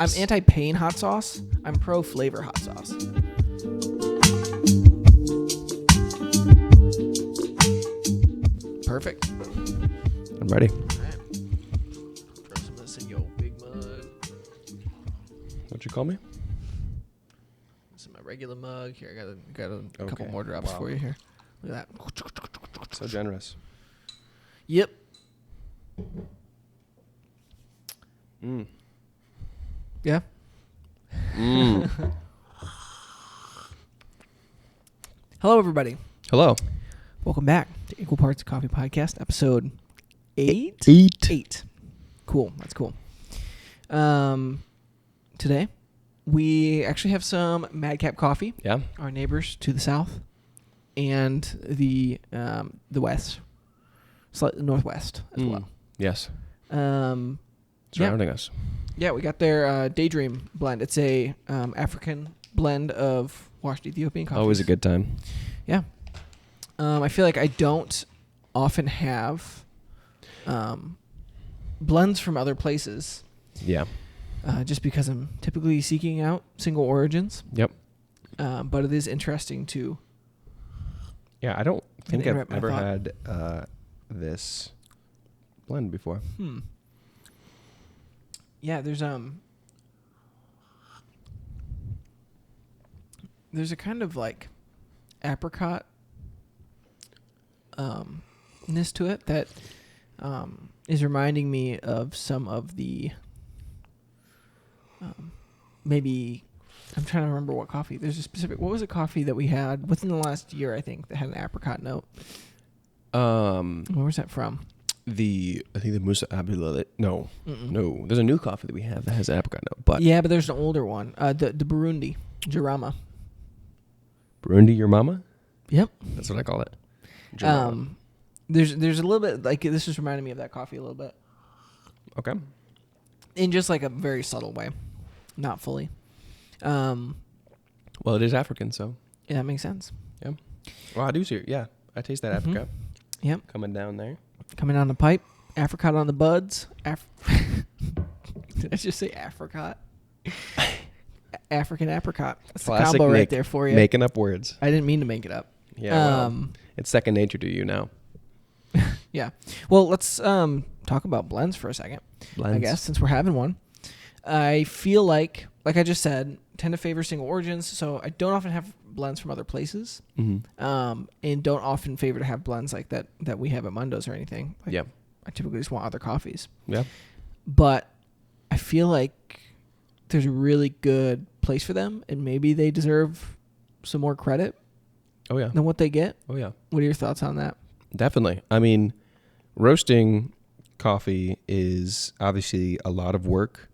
I'm anti-pain hot sauce. I'm pro-flavor hot sauce. Perfect. I'm ready. All right. Throw some of this in your big mug. What'd you call me? This is my regular mug. Here, I got a couple more drops for you here. Look at that. So generous. Yep. Mm. Yeah. Mm. Hello, everybody. Hello. Welcome back to Equal Parts Coffee Podcast, episode 8? 8. Cool. That's cool. Today, we actually have some Madcap Coffee. Yeah. Our neighbors to the south and the west, slightly northwest as well. Yes. Surrounding us. Yeah, we got their Daydream blend. It's a African blend of washed Ethiopian coffee. Always a good time. Yeah. I feel like I don't often have blends from other places. Yeah. Just because I'm typically seeking out single origins. Yep. But it is interesting to... Yeah, I don't think I've interrupt my ever thought. had this blend before. Yeah, there's a kind of like apricot ness to it that is reminding me of some of the maybe I'm trying to remember what coffee. There's a specific, what was a coffee that we had within the last year, I think, that had an apricot note. Where was that from? I think the Musa Abdullah. No. Mm-mm. No. There's a new coffee that we have that has an apricot note. But Yeah, but there's an older one. The Burundi Jarama. Burundi, your mama? Yep. That's what I call it. There's a little bit like this is reminding me of that coffee a little bit. Okay. In just like a very subtle way, not fully. Well, it is African, so. Yeah, that makes sense. Yeah. Well, I do see it. Yeah. I taste that apricot. Yep. Coming down there. Coming down the pipe. Apricot on the buds. Did I just say apricot? African apricot. That's Classic the combo right Nick there for you. Making up words. I didn't mean to make it up. Yeah. Well, it's second nature to you now. Yeah. Well, let's talk about blends for a second. Blends. I guess, since we're having one. I feel like I just said, tend to favor single origins, so I don't often have blends from other places. Mm-hmm. And don't often favor to have blends like that we have at Mundo's or anything. Like, Yeah. I typically just want other coffees. Yeah. But I feel like there's a really good place for them, and maybe they deserve some more credit Oh, yeah. than what they get. Oh, yeah. What are your thoughts on that? Definitely. I mean, roasting coffee is obviously a lot of work,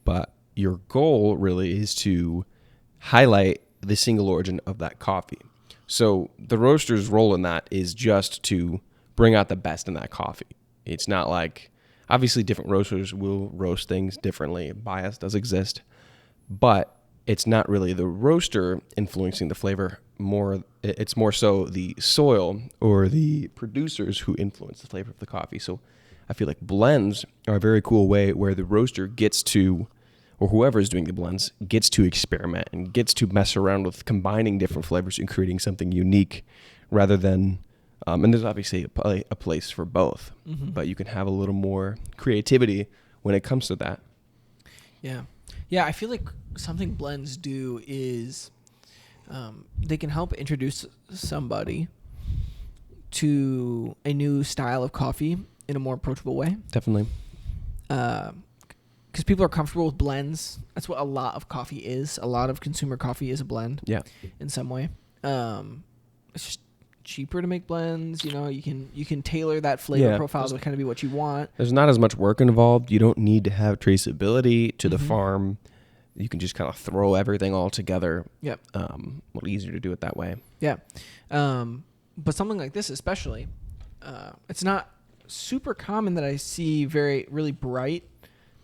but your goal really is to highlight the single origin of that coffee. So the roaster's role in that is just to bring out the best in that coffee. It's not like, obviously different roasters will roast things differently. Bias does exist, but it's not really the roaster influencing the flavor. It's more so the soil or the producers who influence the flavor of the coffee. So I feel like blends are a very cool way where the roaster gets to, or whoever is doing the blends, gets to experiment and gets to mess around with combining different flavors and creating something unique rather than, and there's obviously a place for both, but you can have a little more creativity when it comes to that. Yeah. Yeah, I feel like something blends do is they can help introduce somebody to a new style of coffee in a more approachable way. Definitely. Because people are comfortable with blends. That's what a lot of coffee is. A lot of consumer coffee is a blend. Yeah. In some way. It's just cheaper to make blends. You know, you can tailor that flavor profile to kind of be what you want. There's not as much work involved. You don't need to have traceability to the farm. You can just kind of throw everything all together. Yep. A little easier to do it that way. Yeah. But something like this especially, it's not super common that I see really bright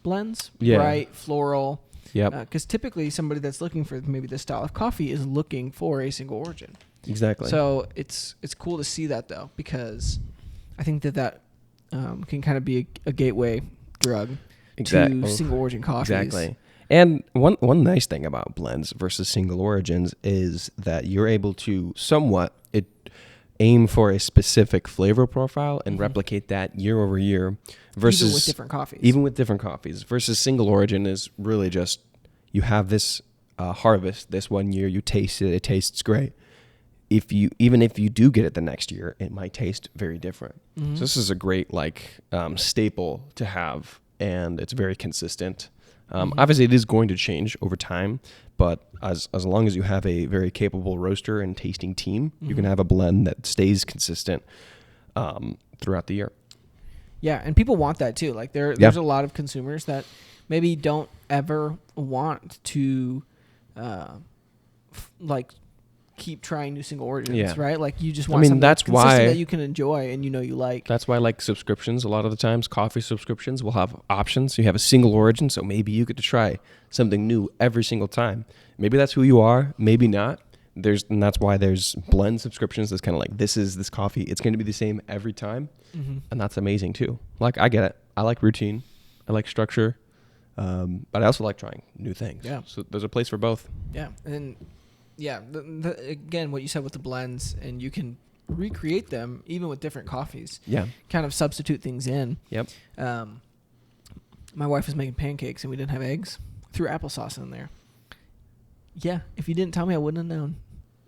blends. Yeah. Bright, floral. Yep. Because typically somebody that's looking for maybe this style of coffee is looking for a single origin. Exactly. So it's cool to see that, though, because I think that can kind of be a gateway drug to single origin coffees. Exactly. And one nice thing about blends versus single origins is that you're able to somewhat aim for a specific flavor profile and replicate that year over year versus even with different coffees. Versus single origin is really just you have this harvest this one year, you taste it tastes great. Even if you do get it the next year, it might taste very different. So this is a great staple to have, and it's very consistent. Obviously, it is going to change over time, but as long as you have a very capable roaster and tasting team, you can have a blend that stays consistent throughout the year. Yeah, and people want that too. Like there's a lot of consumers that maybe don't ever want to keep trying new single origins, right? Like you just want something that's consistent that you can enjoy and you like. That's why subscriptions, a lot of the times, coffee subscriptions will have options. You have a single origin, so maybe you get to try something new every single time. Maybe that's who you are, maybe not. And that's why there's blend subscriptions. That's kind of like, this is this coffee. It's going to be the same every time. And that's amazing too. Like, I get it. I like routine. I like structure. But I also like trying new things. Yeah. So there's a place for both. Yeah. And yeah, again, what you said with the blends, and you can recreate them even with different coffees. Yeah. Kind of substitute things in. Yep. My wife was making pancakes and we didn't have eggs. Threw applesauce in there. Yeah. If you didn't tell me, I wouldn't have known.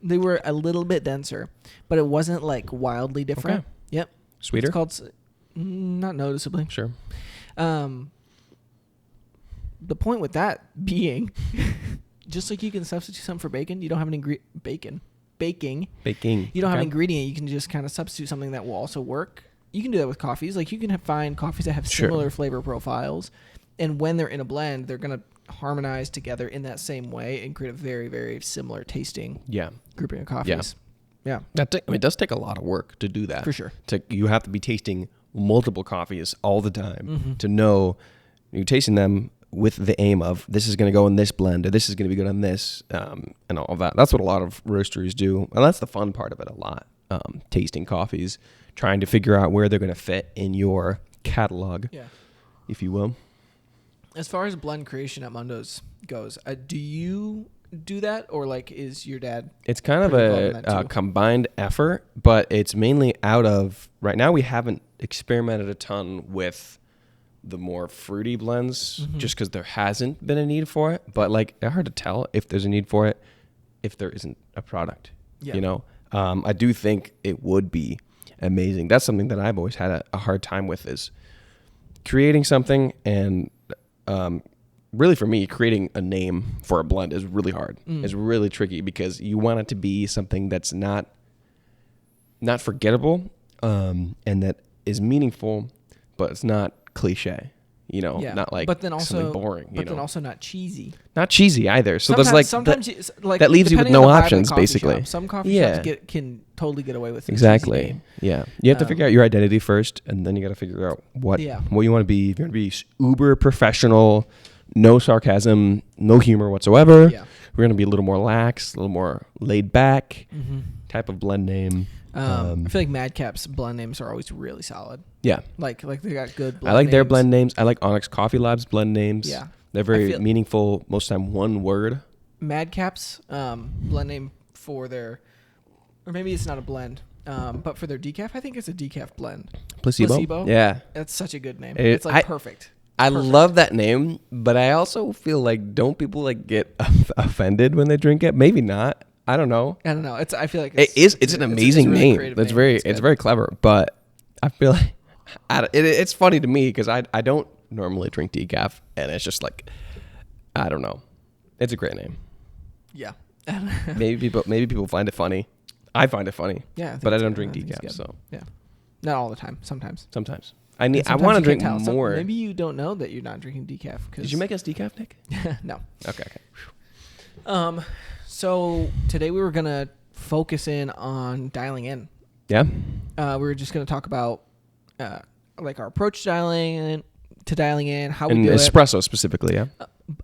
They were a little bit denser, but it wasn't wildly different. Okay. Yep. Sweeter? It's called, not noticeably. Sure. The point with that being, just like you can substitute something for bacon, you don't have an baking. You don't have an ingredient. You can just kind of substitute something that will also work. You can do that with coffees. Like you can find coffees that have similar flavor profiles, and when they're in a blend, they're gonna harmonize together in that same way and create a very, very similar tasting grouping of coffees. Yeah. It does take a lot of work to do that. For sure. You have to be tasting multiple coffees all the time to know you're tasting them with the aim of this is going to go in this blend or this is going to be good on this and all of that. That's what a lot of roasteries do. And that's the fun part of it a lot. Tasting coffees, trying to figure out where they're going to fit in your catalog, if you will. As far as blend creation at Mundo's goes, do you do that, or is your dad? It's kind of a combined effort, but it's mainly out of right now. We haven't experimented a ton with the more fruity blends, just because there hasn't been a need for it. But it's hard to tell if there's a need for it if there isn't a product. I do think it would be amazing. That's something that I've always had a hard time with, is creating something, and really for me, creating a name for a blend is really hard. It's really tricky because you want it to be something that's not forgettable, and that is meaningful, but it's not cliche. Not but then also something boring. Then also not cheesy. Not cheesy either. So sometimes that leaves you with no options, basically. Some coffee shops can totally get away with exactly. Yeah, you have to figure out your identity first, and then you got to figure out what you want to be. If you want to be uber professional, no sarcasm, no humor whatsoever. Yeah. We're going to be a little more lax, a little more laid back type of blend name. I feel like Madcap's blend names are always really solid. Yeah. Like they got good blend I like names. their blend names. I like Onyx Coffee Lab's blend names. Yeah. They're very meaningful, most of the time one word. Madcap's blend name for their, or maybe it's not a blend, but for their decaf, I think it's a decaf blend. Placebo? Yeah. That's such a good name. It's perfect. I love that name, but I also feel like, don't people get offended when they drink it? Maybe not. I don't know. I feel like it's an amazing name. It's very clever, but I feel like it's funny to me because I don't normally drink decaf, and it's just I don't know. It's a great name. Yeah. maybe people find it funny. I find it funny. Yeah. But I don't drink decaf, so. Yeah. Not all the time. Sometimes. I want to drink more. Maybe you don't know that you're not drinking decaf. Did you make us decaf, Nick? No. Okay. So today we were gonna focus in on dialing in. Yeah. We were just gonna talk about our approach to dialing in, how and we do espresso specifically. Yeah.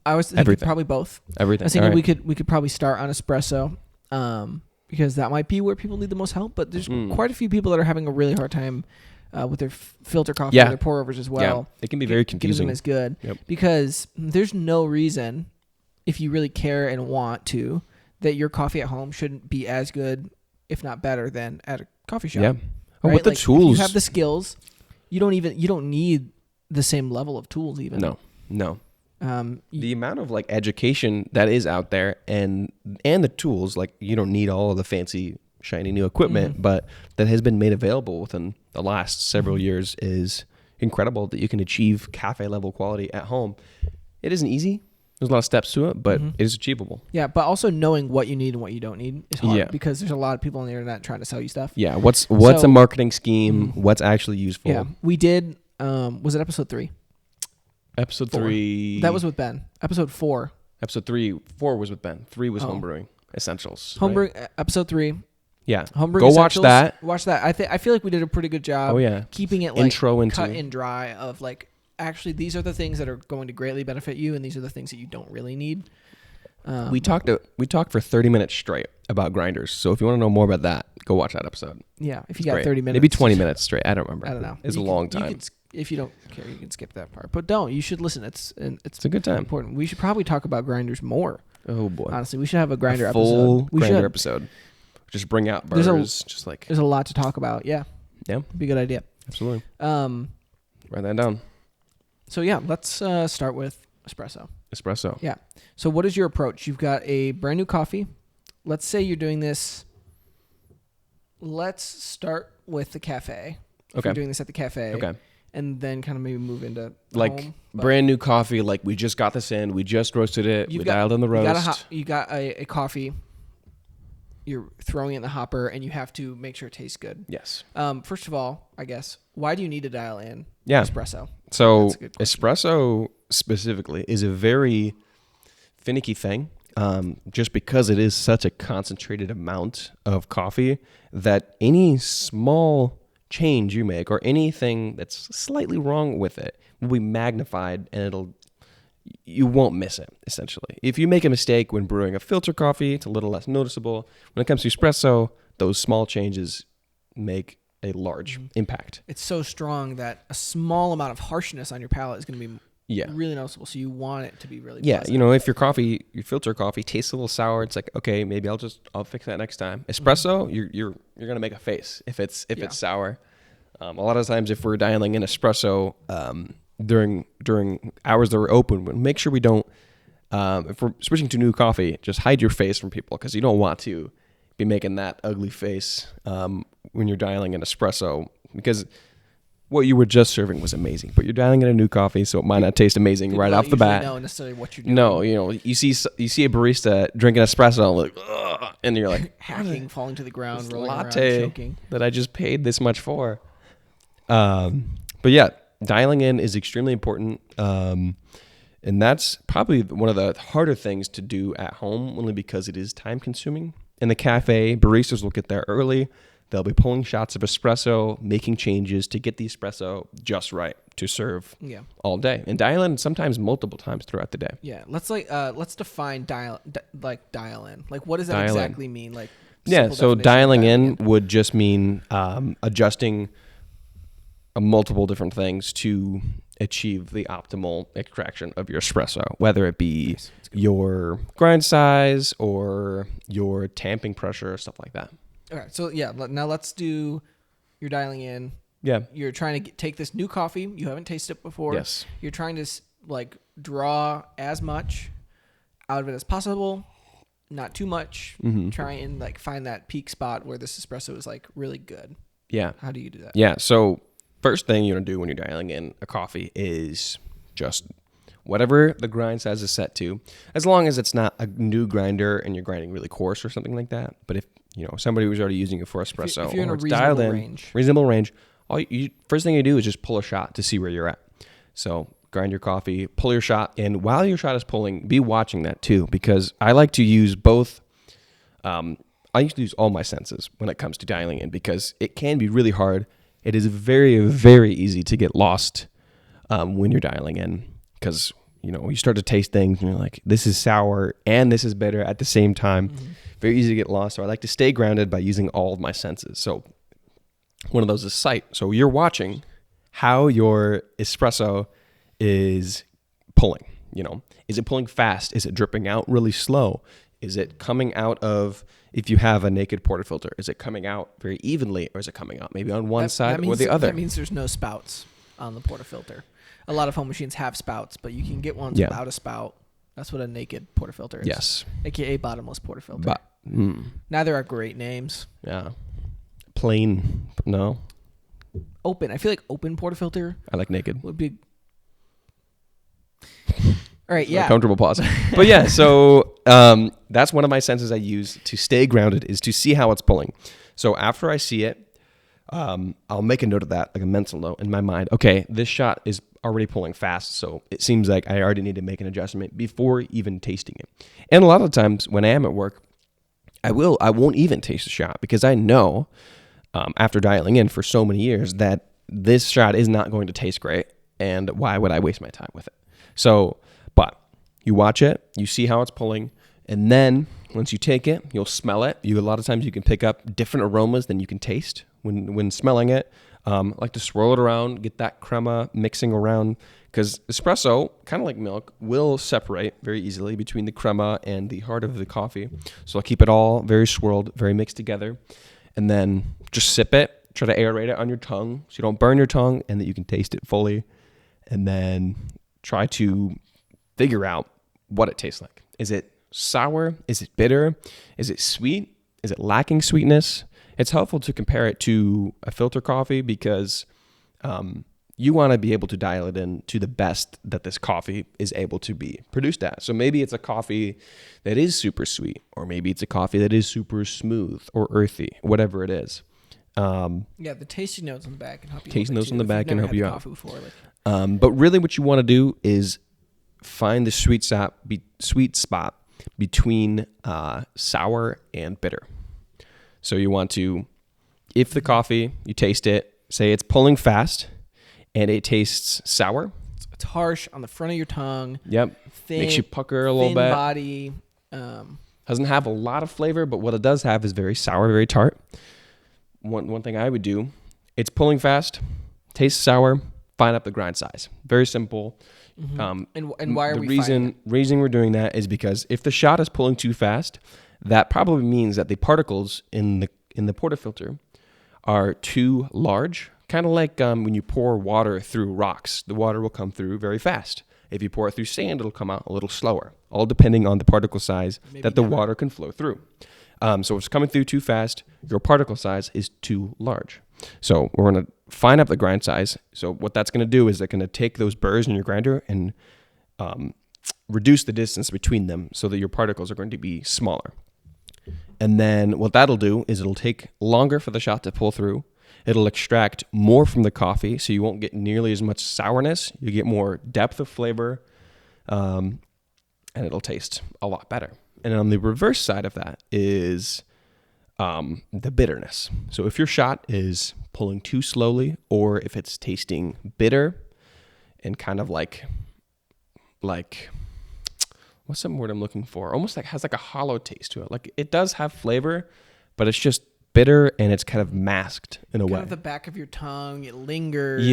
I was thinking probably both. Everything. I was thinking we could probably start on espresso, because that might be where people need the most help. But there's quite a few people that are having a really hard time with their filter coffee Yeah. or their pour overs as well. It can be very confusing. Give them as good Yep. because there's no reason, if you really care and want to, that your coffee at home shouldn't be as good, if not better, than at a coffee shop. Yeah. Oh, Right? with the Like, tools. if you have the skills, you don't need the same level of tools even. No. The amount of like education that is out there and the tools, like you don't need all of the fancy shiny new equipment, but that has been made available within the last several years is incredible that you can achieve cafe level quality at home. It isn't easy. There's a lot of steps to it, but it is achievable. Yeah, but also knowing what you need and what you don't need is hard Yeah. because there's a lot of people on the internet trying to sell you stuff. Yeah. What's So- a marketing scheme? What's actually useful? Yeah, we did. Was it episode 3? Episode 4. 3. That was with Ben. Episode 4. Episode 3. 4 was with Ben. 3 was Oh. homebrewing essentials. Homebrew right? episode 3. Yeah. Homebrew Go watch Essentials. that. Watch that. I feel like we did a pretty good job. Oh yeah. Keeping it like Intro into cut and dry of like, actually these are the things that are going to greatly benefit you and these are the things that you don't really need. We talked for 30 minutes straight about grinders. So if you want to know more about that, go watch that episode. Yeah, if you It's got great. 30 minutes. Maybe 20 minutes straight. I don't remember. I don't know. It's You a can- long you time. can if you don't care, you can skip that part. But don't. You should listen. It's It's a good time. important. We should probably talk about grinders more. Oh boy. Honestly, we should have a grinder Full episode. We grinder should. episode. Just bring out There's a- burgers. Just like There's a lot to talk about. Yeah, yeah, be a good idea. absolutely. Um. Write that down. So yeah, let's start with espresso. Espresso. Yeah. So what is your approach? You've got a brand new coffee. Let's say you're doing this. Let's start with the cafe. If Okay. you're doing this at the cafe. Okay. And then kind of maybe move into Like home. But brand new coffee. Like we just got this in. We just roasted it. You've We got- dialed in the roast. You got a coffee. You're throwing it in the hopper, and you have to make sure it tastes good. Yes. First of all, I guess, why do you need to dial in Yeah. espresso? So That's a good question. espresso specifically is a very finicky thing, just because it is such a concentrated amount of coffee that any small change you make or anything that's slightly wrong with it will be magnified and you won't miss it, essentially. If you make a mistake when brewing a filter coffee, it's a little less noticeable. When it comes to espresso, those small changes make a large impact. It's so strong that a small amount of harshness on your palate is going to be Yeah. really noticeable. So you want it to be really Yeah, pleasant. you know, if your filter coffee tastes a little sour, it's like, okay, maybe I'll fix that next time. Espresso, you're gonna make a face if it's sour. A lot of times, if we're dialing in espresso during hours that we're open, make sure we don't. If we're switching to new coffee, just hide your face from people because you don't want to be making that ugly face when you're dialing in espresso because what you were just serving was amazing, but you're dialing in a new coffee, so it might not taste amazing People right don't off the usually bat. know necessarily what you're doing. No, you know, you see a barista drinking espresso, and like, ugh, and you're like, Hacking, falling to the ground, this rolling latte around, choking. that I just paid this much for. But yeah, dialing in is extremely important, and that's probably one of the harder things to do at home, only because it is time consuming. In the cafe, baristas will get there early. They'll be pulling shots of espresso, making changes to get the espresso just right to serve all day, and dial in sometimes multiple times throughout the day. Yeah, let's define dial in. Like, what does that Dial in. exactly mean? Like, Yeah, simple so definition of dialing in would just mean adjusting multiple different things to achieve the optimal extraction of your espresso, whether it be your grind size or your tamping pressure, stuff like that. Okay, so yeah, now let's do. You're dialing in. Yeah. You're trying to take this new coffee. You haven't tasted it before. Yes. You're trying to like draw as much out of it as possible, not too much. Try and like find that peak spot where this espresso is like really good. Yeah. How do you do that? Yeah. So first thing you want to do when you're dialing in a coffee is just whatever the grind size is set to, as long as it's not a new grinder and you're grinding really coarse or something like that. But if somebody who's already using it for espresso, if you're in or a it's dialed reasonable range, first thing you do is just pull a shot to see where you're at. So grind your coffee, pull your shot, and while your shot is pulling, be watching that too, because I like to use both. I used to use all my senses when it comes to dialing in because it can be really hard. It is very, very easy to get lost when you're dialing in because you start to taste things and you're like, this is sour and this is bitter at the same time. Very easy to get lost. So I like to stay grounded by using all of my senses. So one of those is sight. So you're watching how your espresso is pulling. Is it pulling fast? Is it dripping out really slow? Is it coming out of, if you have a naked portafilter, is it coming out very evenly, or is it coming out maybe on one side or the other? That means there's no spouts on the portafilter. A lot of home machines have spouts, but you can get ones without a spout. That's what a naked portafilter is. Yes. AKA bottomless portafilter. Neither are great names. Yeah. Plain, no. Open. I feel like open portafilter. I like naked. Would be. All right, yeah. Comfortable pause. But yeah, so that's one of my senses I use to stay grounded, is to see how it's pulling. So after I see it, I'll make a note of that, like a mental note in my mind. Okay, this shot is already pulling fast, so it seems like I already need to make an adjustment before even tasting it. And a lot of times when I am at work, I won't even taste the shot, because I know after dialing in for so many years that this shot is not going to taste great, and why would I waste my time with it? So, but you watch it, you see how it's pulling, and then once you take it, you'll smell it. A lot of times you can pick up different aromas than you can taste when smelling it. I like to swirl it around, get that crema mixing around, because espresso, kind of like milk, will separate very easily between the crema and the heart of the coffee. So I'll keep it all very swirled, very mixed together, and then just sip it. Try to aerate it on your tongue so you don't burn your tongue and that you can taste it fully. And then try to figure out what it tastes like. Is it sour? Is it bitter? Is it sweet? Is it lacking sweetness? It's helpful to compare it to a filter coffee, because you want to be able to dial it in to the best that this coffee is able to be produced at. So maybe it's a coffee that is super sweet, or maybe it's a coffee that is super smooth or earthy, whatever it is. The tasting notes on the back can help you. Tasting notes on the back can help you out. Before, but really what you want to do is find the sweet spot between sour and bitter. So you want to, if the coffee, you taste it, say it's pulling fast and it tastes sour. It's harsh on the front of your tongue. Yep. Thin, makes you pucker a little thin bit. Body. Doesn't have a lot of flavor, but what it does have is very sour, very tart. One thing I would do, it's pulling fast, tastes sour, find up the grind size. Very simple. Mm-hmm. And why are we finding that? The reason we're doing that is because if the shot is pulling too fast, that probably means that the particles in the portafilter are too large. Kind of like when you pour water through rocks, the water will come through very fast. If you pour it through sand, it'll come out a little slower, all depending on the particle size that the water can flow through. So if it's coming through too fast, your particle size is too large. So we're going to fine up the grind size. So what that's going to do is they're going to take those burrs in your grinder and reduce the distance between them so that your particles are going to be smaller. And then what that'll do is it'll take longer for the shot to pull through. It'll extract more from the coffee, so you won't get nearly as much sourness. You get more depth of flavor, and it'll taste a lot better. And on the reverse side of that is the bitterness. So if your shot is pulling too slowly, or if it's tasting bitter and kind of like what's some word I'm looking for? Almost like has like a hollow taste to it. Like it does have flavor, but it's just bitter and it's kind of masked in a way. Kind of the back of your tongue, it lingers.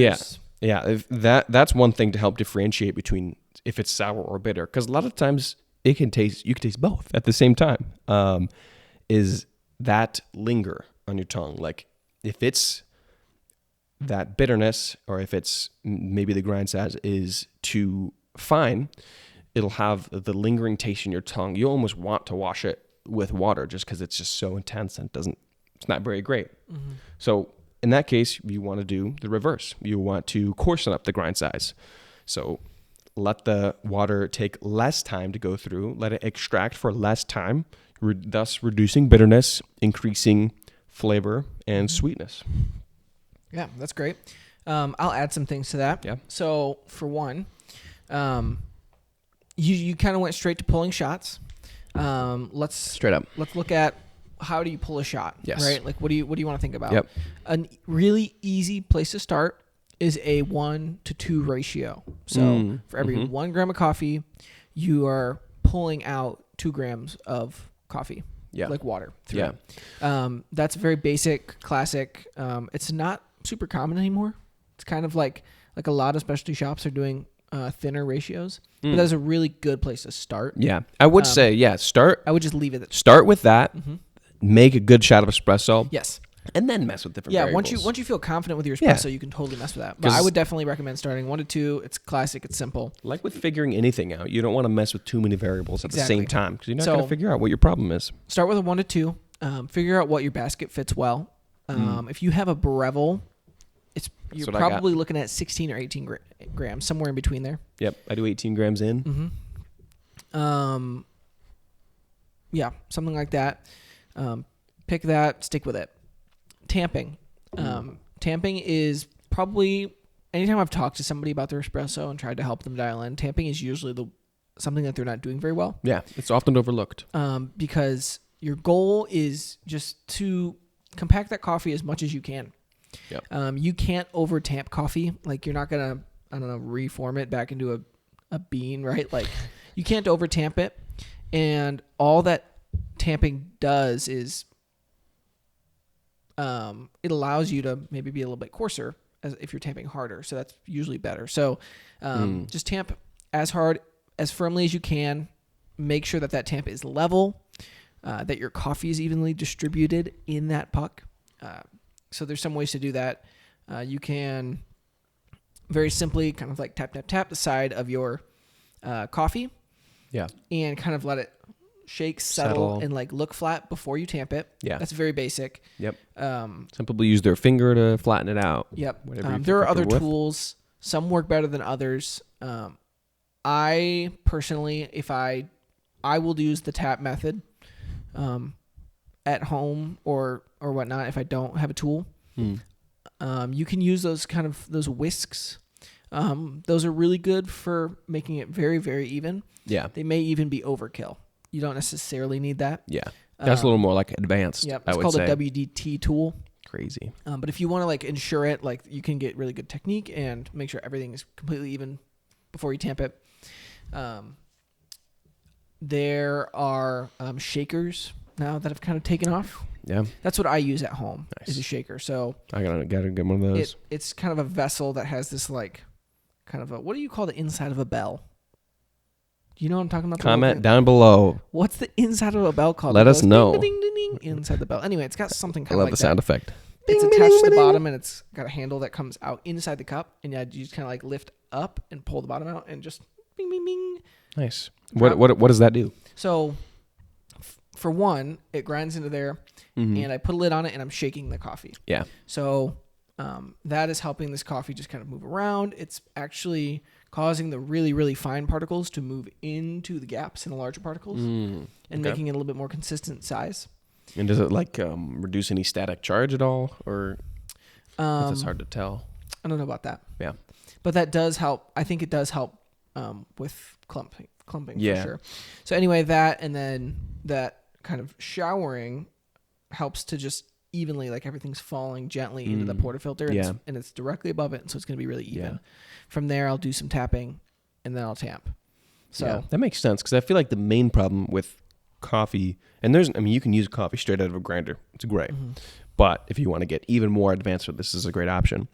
Yeah. If that's one thing to help differentiate between if it's sour or bitter, because a lot of times you can taste both at the same time. Is that linger on your tongue? Like if it's that bitterness, or if it's maybe the grind size is too fine, it'll have the lingering taste in your tongue. You almost want to wash it with water just because it's just so intense and it's not very great. Mm-hmm. So in that case, you want to do the reverse. You want to coarsen up the grind size. So let the water take less time to go through, let it extract for less time, thus reducing bitterness, increasing flavor and sweetness. Yeah, that's great. I'll add some things to that. Yeah. So for one, you kind of went straight to pulling shots. Let's look at how do you pull a shot? Yes. Right. Like what do you want to think about? Yep. A really easy place to start is a 1-to-2 ratio. So for every 1 gram of coffee, you are pulling out 2 grams of coffee. like water through Yeah. it. That's very basic, classic. It's not super common anymore. It's kind of like a lot of specialty shops are doing thinner ratios. But that's a really good place to start. Yeah. I would say, start I would just leave it. Start with that. Make a good shot of espresso. Yes. And then mess with different variables. Once you feel confident with your espresso, you can totally mess with that. But I would definitely recommend starting 1 to 2. It's classic. It's simple. Like with figuring anything out, you don't want to mess with too many variables at the same time because you're not going to figure out what your problem is. Start with a 1 to 2. Figure out what your basket fits well. If you have a Breville, you're probably looking at 16 or 18 grams, somewhere in between there. Yep, I do 18 grams in. Yeah, something like that. Pick that, stick with it. Tamping. Tamping is probably, anytime I've talked to somebody about their espresso and tried to help them dial in, tamping is usually something that they're not doing very well. Yeah, it's often overlooked. Because your goal is just to compact that coffee as much as you can. Yep. You can't over tamp coffee. Like you're not going to, reform it back into a bean, right? Like you can't over tamp it. And all that tamping does is it allows you to maybe be a little bit coarser as if you're tamping harder. So that's usually better. So just tamp as hard, as firmly as you can. Make sure that tamp is level, that your coffee is evenly distributed in that puck. So there's some ways to do that. You can very simply kind of like tap the side of your coffee. Yeah. And kind of let it shake, settle, and like look flat before you tamp it. Yeah. That's very basic. Yep. Some people use their finger to flatten it out. Yep. There are other tools. Some work better than others. I personally, if I will use the tap method at home or whatnot if I don't have a tool. You can use those whisks. Those are really good for making it very, very even. Yeah. They may even be overkill. You don't necessarily need that. Yeah. That's a little more like advanced. Yep. It's called a WDT tool. Crazy. But if you want to like ensure it, like you can get really good technique and make sure everything is completely even before you tamp it. There are shakers now that have kind of taken off. Yeah. That's what I use at home. Nice. Is a shaker. So I gotta get one of those. It's kind of a vessel that has this like kind of what do you call the inside of a bell? Do you know what I'm talking about? Comment down below. What's the inside of a bell called? Let us know. Ding, ding, ding, ding, inside the bell. Anyway, it's got something kind of like that. I love the sound effect. It's attached to the bottom, and it's got a handle that comes out inside the cup, and you just kind of like lift up and pull the bottom out, and just bing, bing, bing. Nice. What does that do? So, for one, it grinds into there, and I put a lid on it, and I'm shaking the coffee. Yeah. So, that is helping this coffee just kind of move around. It's actually causing the really, really fine particles to move into the gaps in the larger particles and making it a little bit more consistent size. And does it like reduce any static charge at all, or it's hard to tell? I don't know about that. Yeah, but that does help. I think it does help with clumping for sure. So anyway, that and then that kind of showering helps to just evenly, like everything's falling gently into the portafilter, and it's directly above it, and so it's going to be really even. Yeah. From there, I'll do some tapping, and then I'll tamp. So that makes sense because I feel like the main problem with coffee, and you can use coffee straight out of a grinder. It's great. But if you want to get even more advanced, this is a great option.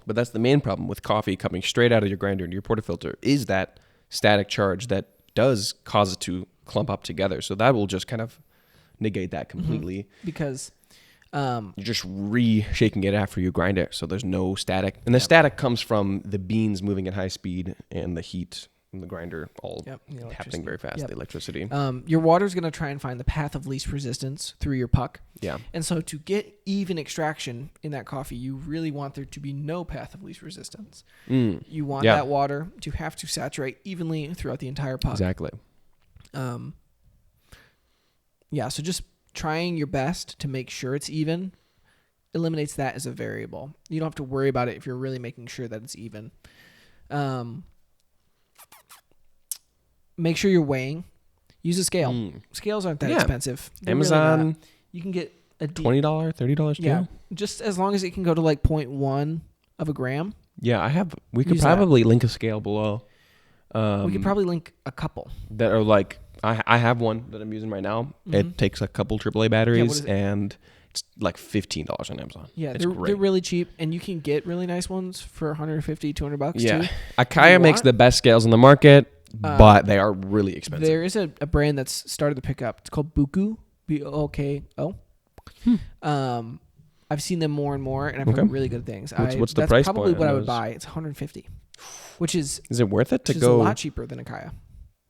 But that's the main problem with coffee coming straight out of your grinder into your portafilter is that static charge that does cause it to clump up together. So that will just kind of negate that completely. Because you're just re-shaking it after you grind it, so there's no static. And the static comes from the beans moving at high speed and the heat from the grinder all happening very fast, the electricity. Your water's going to try and find the path of least resistance through your puck. Yeah. And so to get even extraction in that coffee, you really want there to be no path of least resistance. You want that water to have to saturate evenly throughout the entire puck. Exactly. So just trying your best to make sure it's even eliminates that as a variable. You don't have to worry about it if you're really making sure that it's even. Make sure you're weighing. Use a scale. Scales aren't that expensive. They're Amazon. Really you can get a $20, $30 scale. Yeah, just as long as it can go to like 0.1 of a gram. Yeah, I have. We could probably link a scale below. We could probably link a couple that are like I have one that I'm using right now. Mm-hmm. It takes a couple AAA batteries and it's like $15 on Amazon. Yeah, it's they're great. really cheap, and you can get really nice ones for $150, $200 Yeah. too. Akaya makes the best scales in the market, but they are really expensive. There is a brand that's started to pick up. It's called Buku, Boko. I've seen them more and more, and I've heard really good things. What's the that's price probably point what on I would those? buy. It's $150, which is it worth it to which go? is a lot cheaper than Akaya.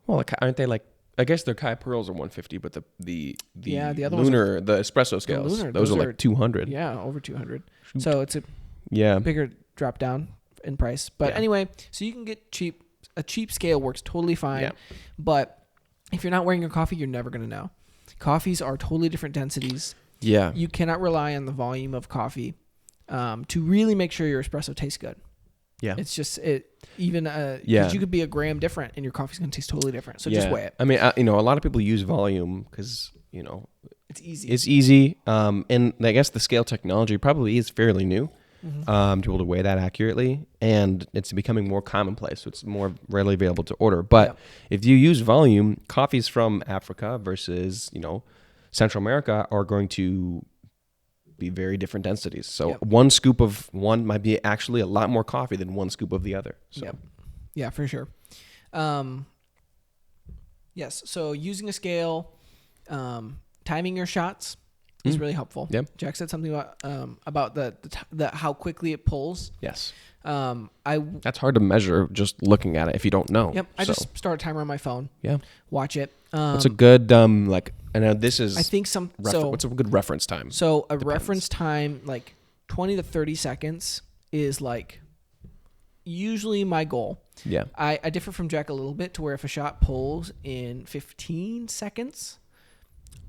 Well, aren't they like? I guess their Kai Pearls are 150, but the other Lunar, the espresso scales, those are like 200. Yeah, over 200. So it's a Yeah. bigger drop down in price. But anyway, so you can get cheap. A cheap scale works totally fine. Yeah. But if you're not wearing your coffee, you're never going to know. Coffees are totally different densities. Yeah. You cannot rely on the volume of coffee to really make sure your espresso tastes good. Yeah. It's just because you could be a gram different and your coffee's going to taste totally different. So just weigh it. I mean, a lot of people use volume because, it's easy. It's easy. And I guess the scale technology probably is fairly new to be able to weigh that accurately. And it's becoming more commonplace. So it's more readily available to order. But if you use volume, coffees from Africa versus, Central America are going to be very different densities. So one scoop of one might be actually a lot more coffee than one scoop of the other. So. Yeah, for sure. Yes. So using a scale, timing your shots is really helpful. Yep. Jack said something about the how quickly it pulls. Yes. That's hard to measure just looking at it if you don't know. Yep. I just start a timer on my phone. Yeah. Watch it. What's a good I know this is. I think what's a good reference time? So reference time, like 20 to 30 seconds, is like usually my goal. Yeah. I differ from Jack a little bit to where if a shot pulls in 15 seconds,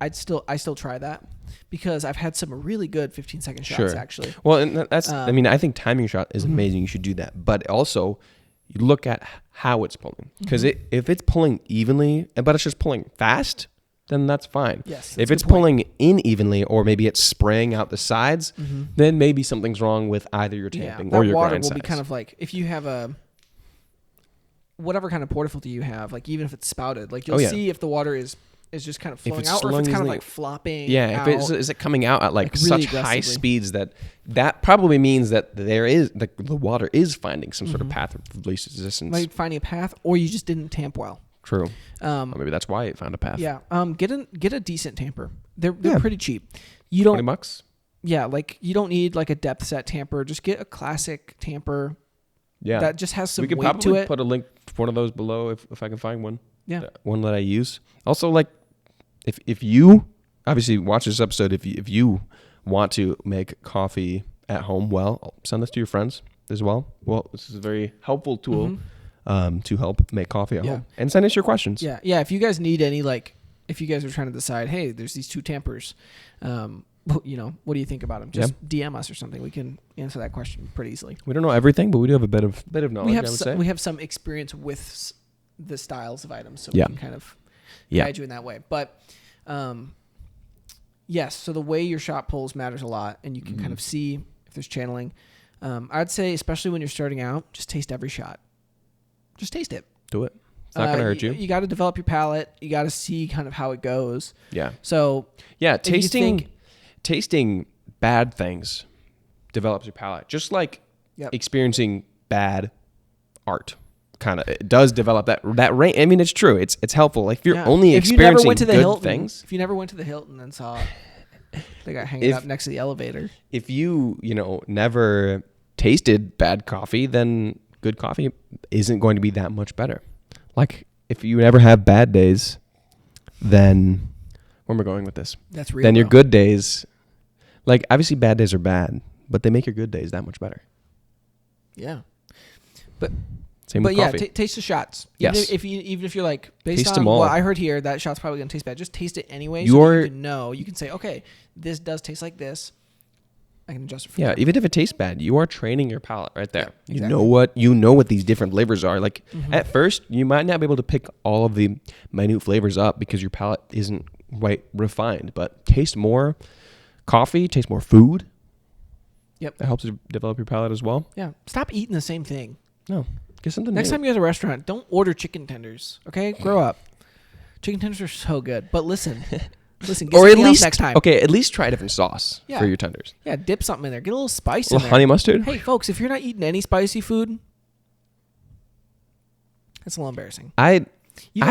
I still try that because I've had some really good 15-second shots actually. Well, and that's I think timing your shot is amazing. You should do that, but also you look at how it's pulling because if it's pulling evenly, but it's just pulling fast, then that's fine. Yes. If it's pulling unevenly or maybe it's spraying out the sides, then maybe something's wrong with either your tamping or your water grind will size. be kind of like if you have whatever kind of portafilter you have, like even if it's spouted, like you'll see if the water is just kind of flowing out or if it's kind of like flopping. Yeah, out, is it coming out at like really such high speeds that probably means that there is the water is finding some sort of path of least resistance. Like finding a path, or you just didn't tamp well. True. Maybe that's why it found a path. Yeah. Get a decent tamper. They're pretty cheap. You don't $20. Yeah, like you don't need like a depth set tamper. Just get a classic tamper. Yeah. That just has some weight to it. We could probably put a link to one of those below if I can find one. Yeah. One that I use. Also, like if you obviously watch this episode, if you want to make coffee at home, well, send this to your friends as well. Well, this is a very helpful tool. To help make coffee at home. And send us your questions. Yeah. Yeah. If you guys need any, if you guys are trying to decide, hey, there's these two tampers, what do you think about them? Just DM us or something. We can answer that question pretty easily. We don't know everything, but we do have a bit of knowledge, we have some experience with the styles of items, so we can kind of guide you in that way. But, yes, so the way your shot pulls matters a lot, and you can kind of see if there's channeling. I'd say, especially when you're starting out, just taste every shot. Just taste it. Do it. It's not going to hurt you. You got to develop your palate. You got to see kind of how it goes. Yeah. So tasting bad things develops your palate. Just like experiencing bad art, kind of it does develop that range. I mean, it's true. It's helpful. Like if you're only experiencing good things. If you never went to the Hilton and saw the guy hanging up next to the elevator. If you never tasted bad coffee, then good coffee isn't going to be that much better. Like if you never have bad days, then where am I going with this? That's real. Then your good days, like obviously bad days are bad, but they make your good days that much better. Yeah. But same with coffee. Taste the shots. Yes. Even if you're like based taste on them all. what I heard here, that shot's probably gonna taste bad. Just taste it anyway. So you can know. You can say, okay, this does taste like this. I can adjust it for that. Even if it tastes bad, you are training your palate right there. Yeah, exactly. You know what these different flavors are. Like at first, you might not be able to pick all of the minute flavors up because your palate isn't quite refined. But taste more coffee, taste more food. Yep. That helps you develop your palate as well. Yeah. Stop eating the same thing. No. Get something Next new. time you're at a restaurant, don't order chicken tenders. Okay? Grow up. Chicken tenders are so good. But listen, get Or something at else least next time. Okay, at least try a different sauce Yeah. for your tenders. Yeah, dip something in there. Get a little spice A in little there. honey mustard. Hey, folks, if you're not eating any spicy food, that's a little embarrassing. I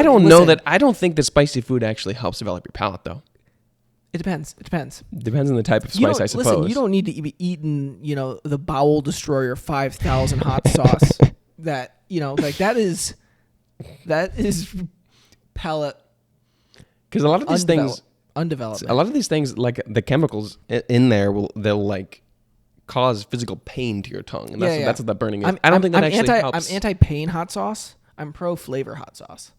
don't think that spicy food actually helps develop your palate though. It depends. Depends on the type of spice, I suppose. Listen, you don't need to be eating, the Bowel Destroyer 5,000 hot sauce. That that is palate. Because a lot of these things, undeveloped. a lot of these things, like the chemicals in there, they'll like cause physical pain to your tongue, and that's what the burning is. I don't think that actually helps. I'm anti-pain hot sauce. I'm pro-flavor hot sauce.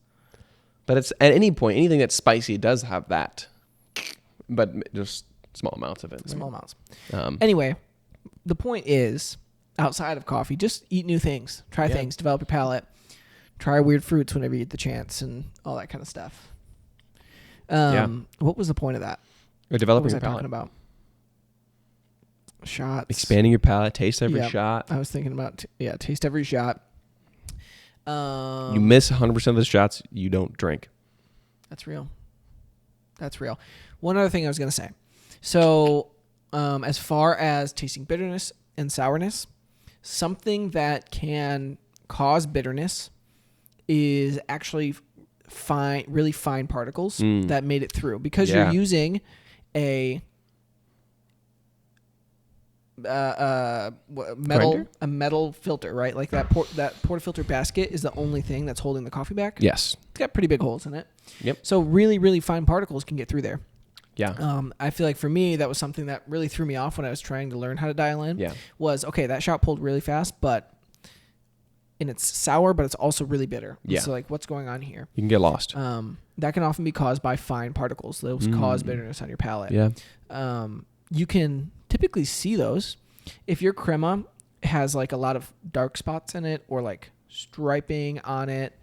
But it's at any point, anything that's spicy does have that, but just small amounts of it. Small amounts. Anyway, the point is, outside of coffee, just eat new things, try things, develop your palate, try weird fruits whenever you get the chance, and all that kind of stuff. What was the point of that? Developing your what was I palate. talking about? Shots. Expanding your palate, taste every shot. I was thinking about taste every shot. You miss 100% of the shots you don't drink. That's real. One other thing I was going to say. So, as far as tasting bitterness and sourness, something that can cause bitterness is actually really fine particles that made it through, because you're using a metal filter, right? Like that portafilter basket is the only thing that's holding the coffee back. Yes. It's got pretty big holes in it. Yep. So really, really fine particles can get through there. Yeah. I feel like for me, that was something that really threw me off when I was trying to learn how to dial in. Yeah. Was, okay, that shot pulled really fast, and it's sour, but it's also really bitter. Yeah. So like, what's going on here? You can get lost. That can often be caused by fine particles. Those cause bitterness on your palate. Yeah. You can typically see those if your crema has like a lot of dark spots in it, or like striping on it,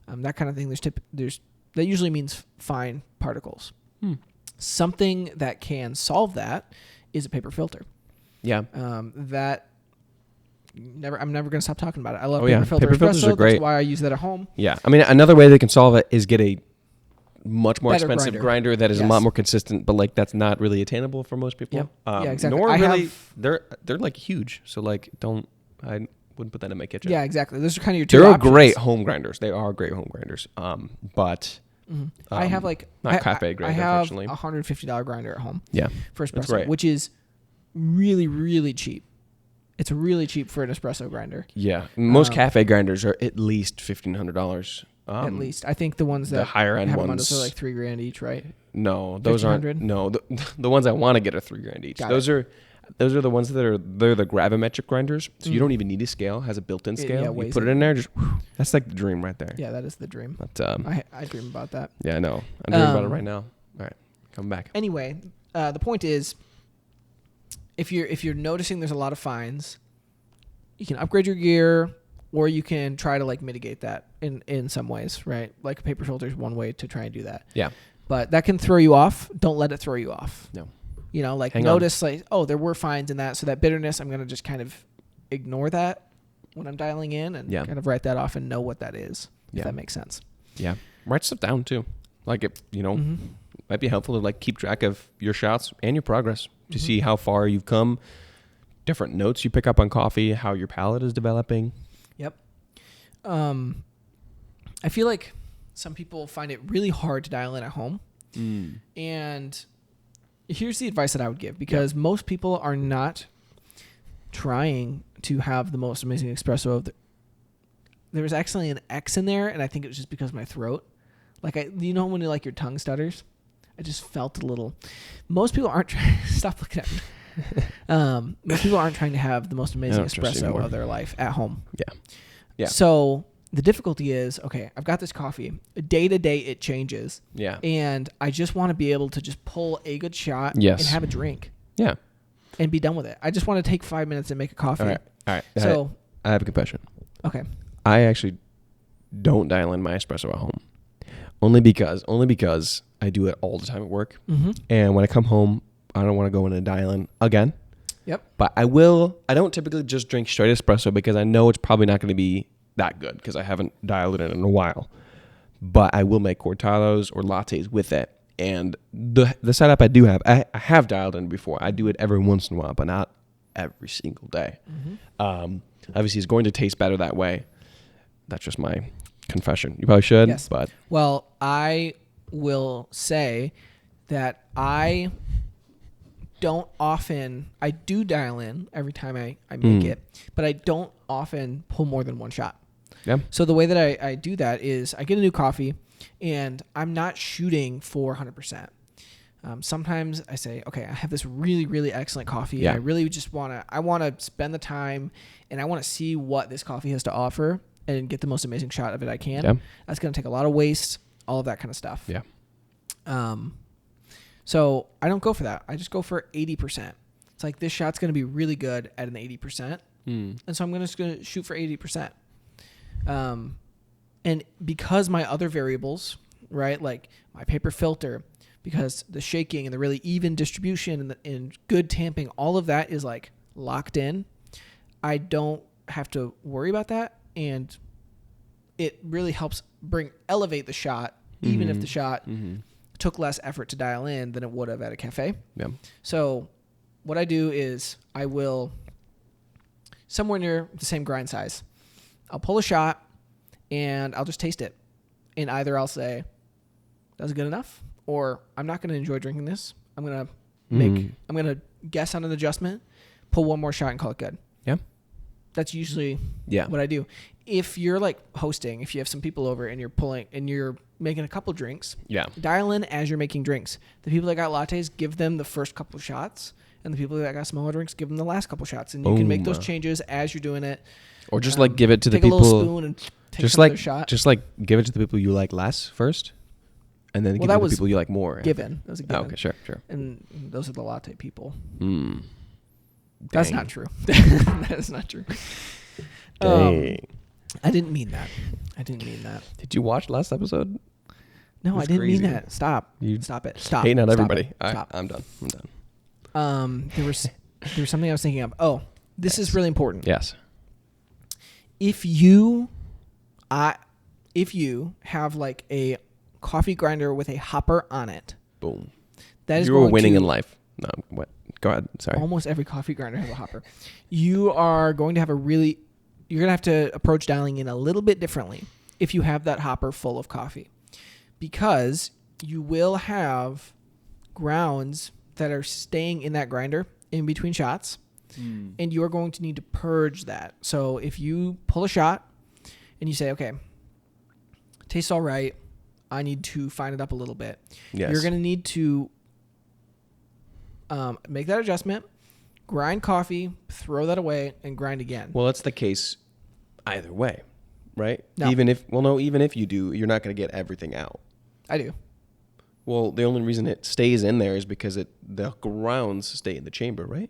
that kind of thing. That usually means fine particles. Something that can solve that is a paper filter. Yeah. I'm never going to stop talking about it. I love paper filters are great. That's why I use that at home. Yeah. I mean, another way they can solve it is get a much more Better expensive grinder that is a lot more consistent, but like that's not really attainable for most people. Yep. Yeah, exactly. Nor really, they're like huge. So like, I wouldn't put that in my kitchen. Yeah, exactly. Those are kind of your two options. They're great home grinders. They are great home grinders. But I have not cafe grade. I have unfortunately. $150 grinder at home. Yeah, for espresso, which is really, really cheap. It's really cheap for an espresso grinder. Yeah, most cafe grinders are at least $1,500. At least, I think the ones that the higher end have ones are like $3,000 each, right? No, those aren't. No, the ones I want to get are $3,000 each. Those are the ones they're the gravimetric grinders. So you don't even need a scale. Has a built-in scale. You put it in there. That's like the dream right there. Yeah, that is the dream. But I dream about that. Yeah, I know. I'm dreaming about it right now. All right, come back. Anyway, the point is, if you're noticing there's a lot of fines, you can upgrade your gear, or you can try to like mitigate that in some ways, right? Like a paper filter is one way to try and do that. Yeah. But that can throw you off. Don't let it throw you off. No. Like notice like, oh, there were fines in that. So that bitterness, I'm going to just kind of ignore that when I'm dialing in and kind of write that off and know what that is, if that makes sense. Yeah. Write stuff down too. Like it, might be helpful to like keep track of your shots and your progress to see how far you've come, different notes you pick up on coffee, how your palate is developing. Yep. I feel like some people find it really hard to dial in at home. And here's the advice that I would give, because most people are not trying to have the most amazing espresso there was actually an X in there, and I think it was just because of my throat. Like, when you like your tongue stutters? I just felt a little. Most people aren't trying. Stop looking at me. Most people aren't trying to have the most amazing espresso of their life at home. Yeah. Yeah. So the difficulty is, okay, I've got this coffee. Day to day, it changes. Yeah. And I just want to be able to just pull a good shot and have a drink. Yeah. And be done with it. I just want to take 5 minutes and make a coffee. All right. So I have a confession. Okay. I actually don't dial in my espresso at home. Only because I do it all the time at work. And when I come home, I don't want to go in and dial in again. Yep. But I don't typically just drink straight espresso because I know it's probably not going to be that good because I haven't dialed it in a while. but I will make cortados or lattes with it. And the setup I do have, I have dialed in before. I do it every once in a while, but not every single day. Obviously, it's going to taste better that way. That's just my confession. You probably should. Yes. But well, I will say that I don't often. I do dial in every time I make it, but I don't often pull more than one shot. yeah, So the way that I do that is I get a new coffee, and I'm not shooting for 100%. Sometimes I say, okay, I have this really, really excellent coffee. Yeah. And I really just want to spend the time, and I want to see what this coffee has to offer and get the most amazing shot of it I can. Yeah. That's going to take a lot of waste, all of that kind of stuff. yeah, So I don't go for that. I just go for 80%. It's like this shot's going to be really good at an 80%. And so I'm just going to shoot for 80%. And because my other variables, right, like my paper filter, because the shaking and the really even distribution and good tamping, all of that is like locked in, I don't have to worry about that. And it really helps elevate the shot, even if the shot took less effort to dial in than it would have at a cafe. yeah. So what I do is I will, somewhere near the same grind size, I'll pull a shot and I'll just taste it. And either I'll say, that's good enough, or I'm not going to enjoy drinking this. I'm going to guess on an adjustment, pull one more shot and call it good. Yeah. That's usually Yeah. what I do. If you're like hosting, if you have some people over and you're making a couple drinks, Yeah. dial in as you're making drinks. The people that got lattes, give them the first couple shots, and the people that got smaller drinks, give them the last couple shots. And you can make those changes as you're doing it. Or just like give it to the take people. a little spoon and take another shot. Just like give it to the people you like less first, and then give it to the people you like more. Given. That was a given. Oh, okay, sure. And those are the latte people. Dang. That's not true. That is not true. Dang. I didn't mean that. Did you watch last episode? No, I didn't crazy. mean that. Stop. Stop it. Stop. Hating on Stop everybody. it. All right, Stop. I'm done. There was something I was thinking of. Oh, this is really important. Yes. If you have like a coffee grinder with a hopper on it, Boom. that is You were going winning to, in life. No, what? Go ahead. Sorry. almost every coffee grinder has a hopper. You are going to have you're going to have to approach dialing in a little bit differently if you have that hopper full of coffee, because you will have grounds that are staying in that grinder in between shots, and you are going to need to purge that. So if you pull a shot and you say, okay, tastes all right, I need to fine it up a little bit. Yes. You're going to need to make that adjustment, grind coffee, throw that away, and grind again. Well, that's the case either way, right? No. Even if you do, you're not going to get everything out. I do. Well, the only reason it stays in there is because the grounds stay in the chamber, right?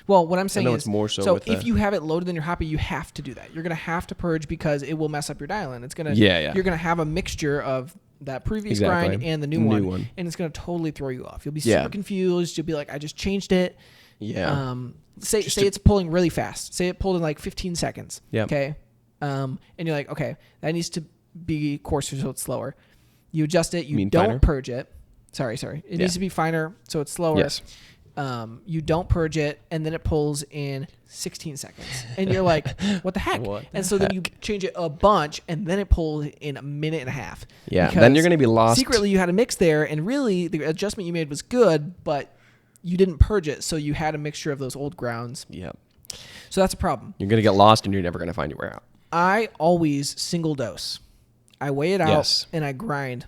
Well, what I'm saying know is, it's more so with if the- you have it loaded in your hopper, you have to do that. You're going to have to purge because it will mess up your dial-in. It's going to, Yeah. You're going to have a mixture of that previous Exactly. grind and the new one, and it's going to totally throw you off. You'll be super confused. You'll be like, I just changed it. Yeah. Say it's pulling really fast. Say it pulled in like 15 seconds. Yeah. Okay. And you're like, okay, that needs to be coarser so it's slower. You adjust it. You don't finer? purge it. Sorry. It needs to be finer so it's slower. Yes. You don't purge it, and then it pulls in 16 seconds. And you're like, what the heck? Then you change it a bunch, and then it pulls in a minute and a half. Yeah, Because then you're going to be lost. Secretly, you had a mix there, and really, the adjustment you made was good, but you didn't purge it, so you had a mixture of those old grounds. Yep. So that's a problem. You're going to get lost, and you're never going to find your way out. I always single dose. I weigh it out, Yes. and I grind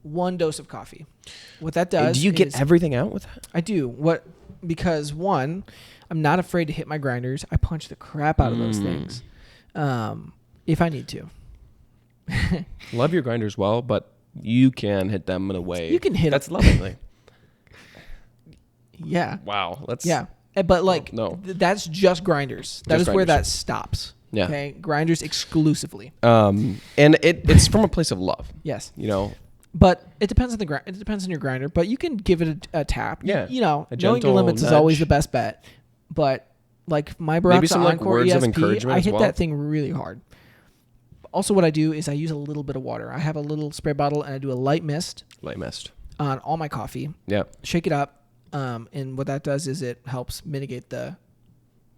one dose of coffee. What that does Do you get is everything out with that? I do. Because one, I'm not afraid to hit my grinders. I punch the crap out of those things, if I need to. Love your grinders well, but you can hit them in a way. You can hit That's lovely. Yeah. Wow. That's Yeah. But like, no. That's just grinders. That is where grinders. that stops. Yeah. Okay. Grinders exclusively. And it's from a place of love. Yes. You know. But it depends on it depends on your grinder. But you can give it a tap. Yeah. You know, A knowing your gentle limits is nudge. always the best bet. But like my Baratza some, like, Encore words of ESP, encouragement I as hit well. that thing really hard. Also, what I do is I use a little bit of water. I have a little spray bottle, and I do a light mist on all my coffee. Yep. Shake it up, and what that does is it helps mitigate the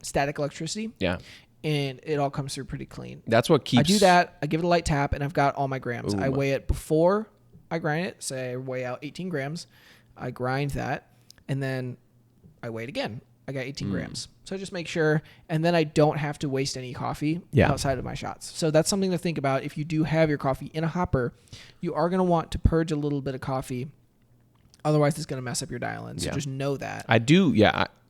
static electricity. Yeah. And it all comes through pretty clean. That's what keeps... I do that. I give it a light tap, and I've got all my grams. Ooh. I weigh it before I grind it. Say I weigh out 18 grams. I grind that, and then I weigh it again. I got 18 grams. So I just make sure, and then I don't have to waste any coffee outside of my shots. So that's something to think about. If you do have your coffee in a hopper, you are going to want to purge a little bit of coffee. Otherwise, it's going to mess up your dial-in. So just know that. I do,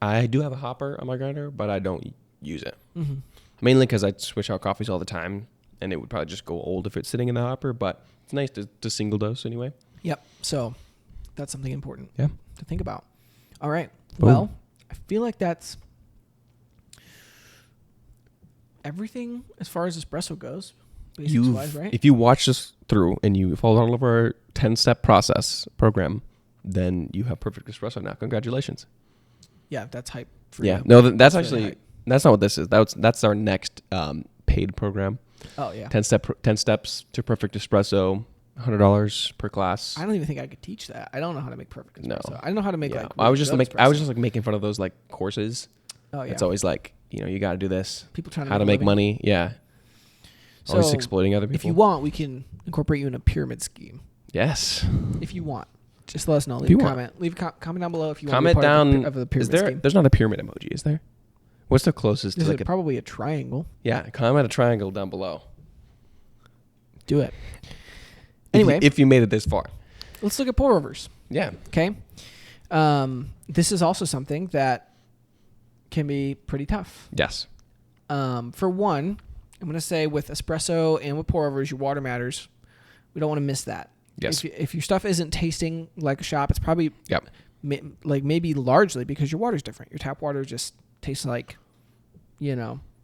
I do have a hopper on my grinder, but I don't use it. Mm-hmm. Mainly because I switch out coffees all the time, and it would probably just go old if it's sitting in the hopper, but it's nice to single dose anyway. Yep. So that's something important to think about. All right. Boom. Well, I feel like that's everything as far as espresso goes, basics-wise, right? If you watch this through and you follow all of our 10-step process program, then you have perfect espresso now. Congratulations. Yeah, that's hype for you. No, that's actually... That's not what this is. That's our next paid program. Oh, yeah. 10 steps to perfect espresso, $100 per class. I don't even think I could teach that. I don't know how to make perfect espresso. No. I don't know how to make like I was just espresso. like making fun of those like courses. Oh, yeah. It's always like, you got to do this. People trying to how to make money. Yeah. So always exploiting other people. If you want, we can incorporate you in a pyramid scheme. Yes. If you want. Just let us know. Leave a comment. Leave a comment down below if you want to be part of the pyramid scheme. There's not a pyramid emoji, is there? What's the closest to like probably a triangle? Yeah, comment a triangle down below. Do it. Anyway, if you made it this far, let's look at pour overs. Yeah. Okay. This is also something that can be pretty tough. Yes. For one, I'm going to say with espresso and with pour overs, your water matters. We don't want to miss that. Yes. If your stuff isn't tasting like a shop, it's probably maybe largely because your water's different. Your tap water just tastes like,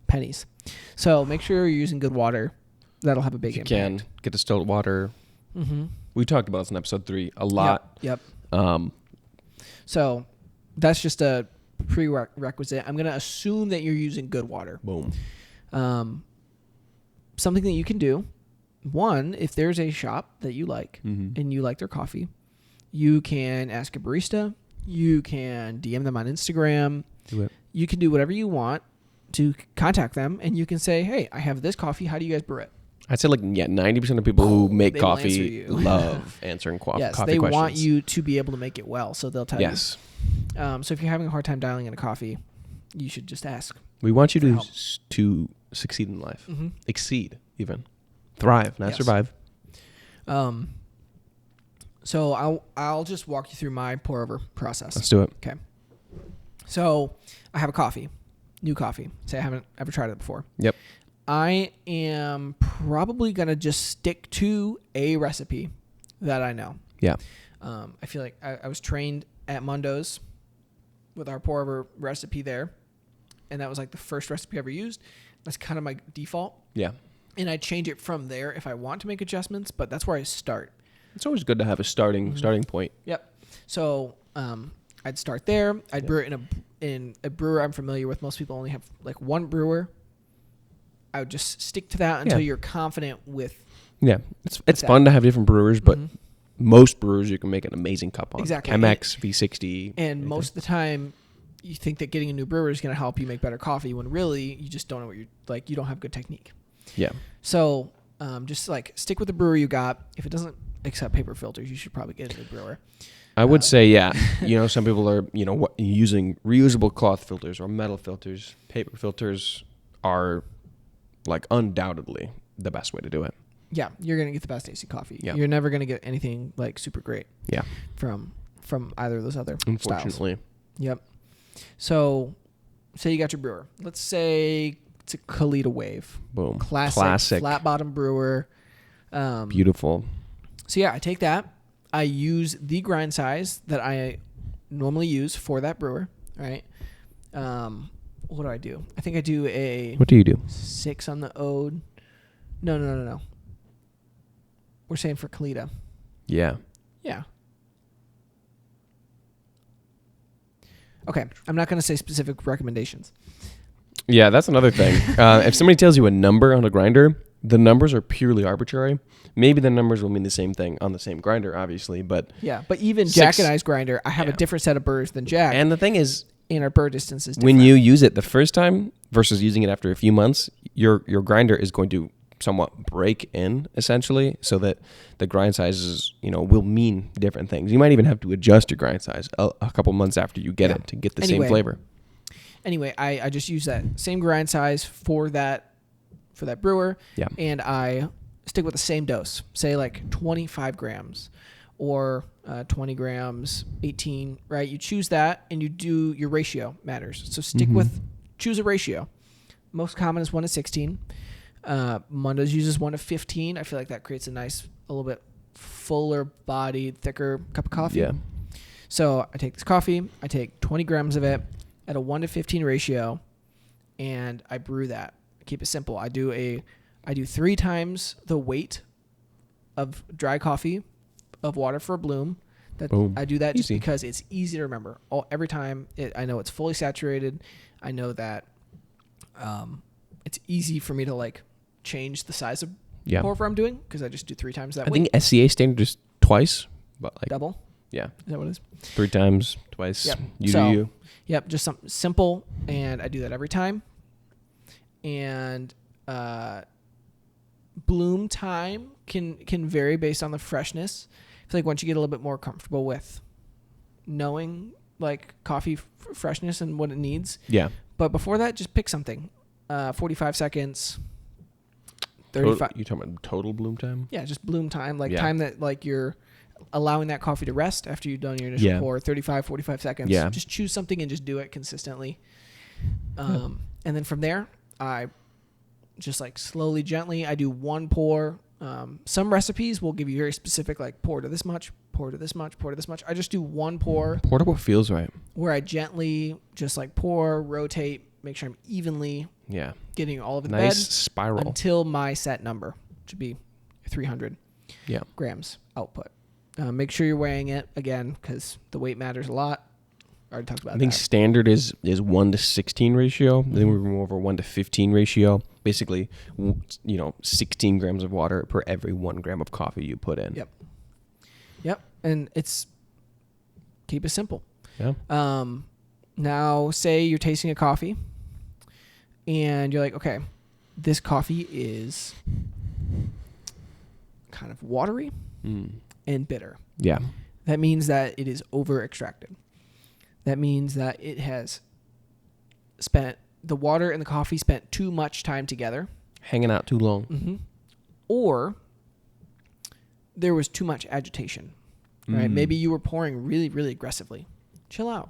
pennies. So make sure you're using good water. That'll have a big impact. You can get distilled water. Mm-hmm. We talked about this in episode 3 a lot. Yep. So that's just a prerequisite. I'm going to assume that you're using good water. Boom. Something that you can do. One, if there's a shop that you like and you like their coffee, you can ask a barista. You can DM them on Instagram. Do it. You can do whatever you want to contact them, and you can say, hey, I have this coffee. How do you guys brew it? I'd say 90% of people who make coffee love answering coffee questions. Yes, they want you to be able to make it well, so they'll tell you. Yes. So if you're having a hard time dialing in a coffee, you should just ask. We want you to succeed in life. Mm-hmm. Exceed, even. Thrive, not survive. So I'll just walk you through my pour over process. Let's do it. Okay. So I have a coffee, new coffee. Say I haven't ever tried it before. Yep. I am probably going to just stick to a recipe that I know. Yeah. I feel like I was trained at Mundo's with our pour over recipe there. And that was like the first recipe I ever used. That's kind of my default. Yeah. And I change it from there if I want to make adjustments, but that's where I start. It's always good to have a starting point. Yep. So I'd start there. I'd brew it in a brewer I'm familiar with. Most people only have like one brewer. I would just stick to that until you're confident with. Yeah, it's fun to have different brewers, but most brewers you can make an amazing cup on. Exactly. Chemex, V60. And anything. Most of the time, you think that getting a new brewer is going to help you make better coffee when really you just don't know what you're like. You don't have good technique. Yeah. So just like stick with the brewer you got. If it doesn't accept paper filters, you should probably get a new brewer. I would say, some people are, using reusable cloth filters or metal filters. Paper filters are like undoubtedly the best way to do it. Yeah, you're going to get the best tasty coffee. Yeah. You're never going to get anything like super great. Yeah. From either of those other Unfortunately. styles. Yep. So, say you got your brewer. Let's say it's a Kalita Wave. Boom. Classic. Flat bottom brewer. Beautiful. So yeah, I take that. I use the grind size that I normally use for that brewer. Right. What do I do? I think I do a... What do you do? 6 on the ode. No. We're saying for Kalita. Yeah. Yeah. Okay. I'm not going to say specific recommendations. Yeah, that's another thing. If somebody tells you a number on a grinder, The numbers are purely arbitrary. Maybe the numbers will mean the same thing on the same grinder, obviously, but Yeah, but even Jack and I's grinder, I have a different set of burrs than Jack. And the thing is, and our burr distance is different. When you use it the first time versus using it after a few months, your grinder is going to somewhat break in, essentially, so that the grind sizes, will mean different things. You might even have to adjust your grind size a couple months after you get it to get the same flavor. Anyway, I just use that same grind size for that brewer, and I stick with the same dose, say like 25 grams or 20 grams, 18, right? You choose that, and you do your ratio matters. So choose a ratio. Most common is 1:16. Mundo's uses 1:15. I feel like that creates a little bit fuller bodied, thicker cup of coffee. Yeah. So I take this coffee, I take 20 grams of it at a 1:15 ratio, and I brew that. I keep it simple. I do 3 times the weight of dry coffee of water for a bloom. I do that just because it's easy to remember. Every time I know it's fully saturated. I know that it's easy for me to like change the size of pour I'm doing because I just do 3 times that weight. I think SCA standard is twice, but like double. Yeah. Is that what it is? 3 times, twice. Yep. You. Yep. Just something simple, and I do that every time. And bloom time can vary based on the freshness. I feel like once you get a little bit more comfortable with knowing like coffee freshness and what it needs. Yeah. But before that, just pick something. 45 seconds. 35. You talking about total bloom time? Yeah, just bloom time, time that like you're allowing that coffee to rest after you've done your initial pour. 35, 45 seconds. Yeah. Just choose something and just do it consistently. And then from there, I just like slowly, gently, I do 1 pour. Some recipes will give you very specific, like pour to this much, pour to this much, pour to this much. I just do 1 pour. Pour to what feels right. Where I gently just like pour, rotate, make sure I'm evenly getting all of it nice bed spiral until my set number, which would be 300 grams output. Make sure you're weighing it again because the weight matters a lot. I already talked about that. I think standard is 1:16 ratio. Then we move over 1:15 ratio. Basically, 16 grams of water per every 1 gram of coffee you put in. Yep. And keep it simple. Yeah. Now, say you're tasting a coffee, and you're like, okay, this coffee is kind of watery and bitter. Yeah. That means that it is over-extracted. That means that it has the water and the coffee spent too much time together. Hanging out too long. Mm-hmm. Or there was too much agitation, right? Maybe you were pouring really, really aggressively. Chill out.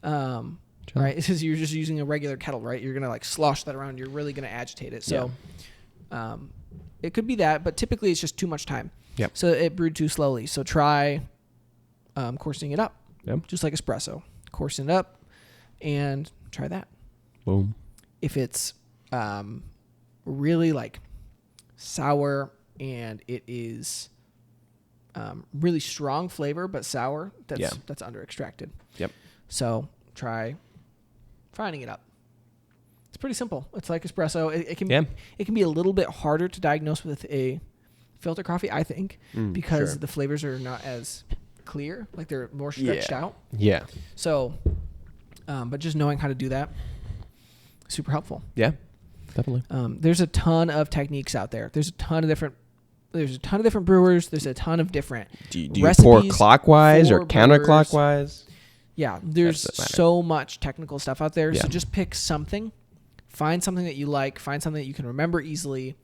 Right? Because you're just using a regular kettle, right? You're going to like slosh that around. You're really going to agitate it. So it could be that, but typically it's just too much time. Yep. So it brewed too slowly. So try coursing it up. Yep. Just like espresso. Coarsen it up and try that. Boom. If it's really like sour and it is really strong flavor but sour, that's under extracted. Yep. So try finding it up. It's pretty simple. It's like espresso. It can be a little bit harder to diagnose with a filter coffee, I think, because the flavors are not as clear, like they're more stretched out. Yeah. So, but just knowing how to do that, super helpful. Yeah, definitely. There's a ton of techniques out there. There's a ton of different brewers. There's a ton of different do you pour clockwise or counterclockwise? Yeah, there's so much technical stuff out there. Yeah. So just pick something, find something that you like, find something that you can remember easily,